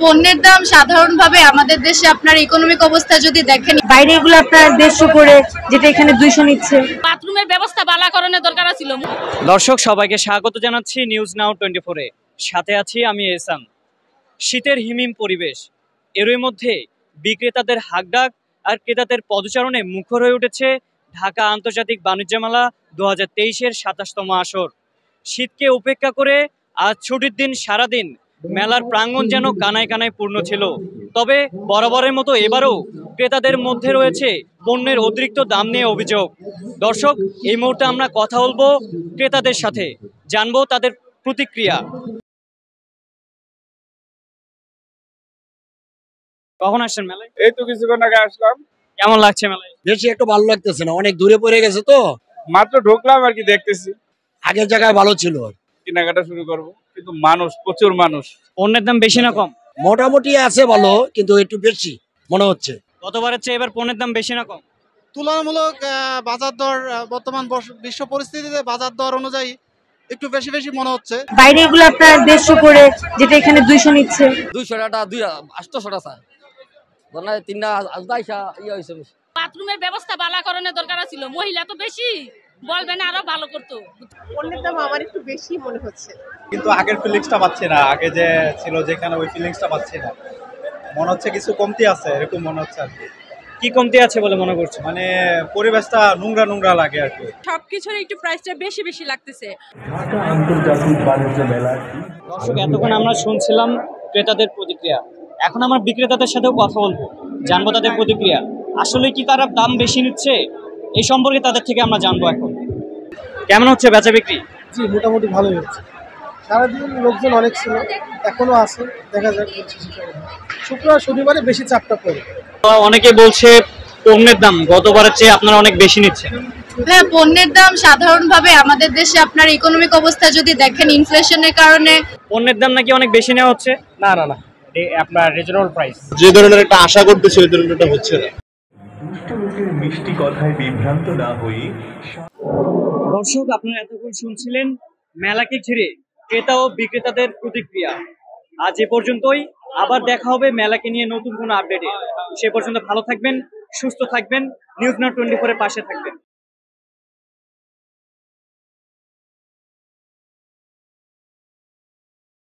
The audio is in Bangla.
পণ্যের দাম সাধারণভাবে আমাদের দেশে আপনার ইকোনমিক অবস্থা যদি দেখেন, বাইরে এগুলো আপনার 150 করে, যেটা এখানে 200 নিচ্ছে। বাথরুমের ব্যবস্থা বালাকরণের দরকার ছিল। দর্শক সবাইকে স্বাগত জানাচ্ছি নিউজ নাও 24-এ। সাথে আছি আমি এহসান। শীতের হিমিম পরিবেশ, এরই মধ্যে বিক্রেতাদের হাকডাক আর ক্রেতাদের পদচারণে মুখর হয়ে উঠেছে ঢাকা আন্তর্জাতিক বাণিজ্য মেলা 2023-এর 27তম আসর। শীতকে উপেক্ষা করে আজ ছুটির দিন সারাদিন মেলার প্রাঙ্গণ যেন কানায় কানায় পূর্ণ ছিল। তবে বরাবরের মতো এবারও ক্রেতাদের মধ্যে রয়েছে পণ্যের অতিরিক্ত দাম নিয়ে অভিযোগ। দর্শক, এই মুহূর্তে আমরা কথা বলবো ক্রেতাদের সাথে, জানবো তাদের প্রতিক্রিয়া। কখন আসছেন মেলায়? এই তো কিছুক্ষণ আগে আসলাম। কেমন লাগছে মেলায়? বেশি একটু ভালো লাগতেছে না, অনেক দূরে পড়ে গেছে তো, মাত্র ঢুকলাম আর কি, দেখতেছি। আগের জায়গায় ভালো ছিল। কেনাকাটা শুরু করব, কিন্তু মানুষ, প্রচুর মানুষ। পণ্যের দাম বেশি না কম? মোটামুটি আছে ভালো, কিন্তু একটু বেশি মনে হচ্ছে। গতবারের চেয়ে এবার পণ্যের দাম বেশি না কম? তুলনামূলক বাজার দর বর্তমান বিশ্ব পরিস্থিতিতে বাজার দর অনুযায়ী একটু বেশি বেশি মনে হচ্ছে। বাইরে এগুলো আপনার 150 করে, যেটা এখানে 200 নিচ্ছে। 200 টাকা 800 টাকা ধরনা তিনটা আজদাইসা ইয়া হইছে। বাথরুমের ব্যবস্থা বালাকরণের দরকার ছিল। মহিলা তো বেশি বলবেন, আরো ভালো করতো। পণ্যের দাম আমার একটু বেশি মনে হচ্ছে, কিন্তু আগের ফিলিংসটা পাচ্ছি না। আগে যে ছিল যেখানে, ওই ফিলিংসটা পাচ্ছি না। মনে হচ্ছে কিছু কমতি আছে, এরকম মনে হচ্ছে আর কি। কি কমতি আছে বলে মনে করছো? মানে পরিবেশটা নোংরা নোংরা লাগে আর কি। সবকিছুর একটু প্রাইসটা বেশি বেশি লাগতেছে। ঢাকা আন্তর্জাতিক বাণিজ্য মেলা। দর্শক, এতক্ষণ আমরা শুনছিলাম ক্রেতাদের প্রতিক্রিয়া, এখন আমরা বিক্রেতাদের সাথেও কথা বলবো, জানবো তাদের প্রতিক্রিয়া। আসলে কি তারা দাম বেশি নিচ্ছে, এই সম্পর্কে তাদের থেকে আমরা জানবো। এখন কেমন হচ্ছে বেচা বিক্রি? জি, মোটামুটি ভালোই হচ্ছে। সারাদিন লোকজন অনেক ছিল, এখনো আছে, দেখা যাক। শুক্রবার শনিবারে বেশি চাপটা পড়ে। অনেকে বলছে পণ্যের দাম গতবারের চেয়ে আপনারা অনেক বেশি নিচ্ছেন। হ্যাঁ, পণ্যের দাম সাধারণভাবে আমাদের দেশে আপনার ইকোনমিক অবস্থা যদি দেখেন, ইনফ্লেশনের কারণে পণ্যের দাম নাকি অনেক বেশি নেওয়া হচ্ছে। না না না, আপনার রিজনেবল প্রাইস। যে ধরনের একটা আশা করতেছি, ওই ধরনেরটা হচ্ছে না। দুষ্ট লোকের মিষ্টি কথায় বিভ্রান্ত না হই। দর্শক, আপনারা এতক্ষণ শুনছিলেন মেলাকে ঘিরে ক্রেতা ও বিক্রেতাদের প্রতিক্রিয়া। আজ এ পর্যন্তই, আবার দেখা হবে মেলাকে নিয়ে নতুন কোনো আপডেটে। সে পর্যন্ত ভালো থাকবেন, সুস্থ থাকবেন, নিউজ নাও 24-এর পাশে থাকবেন।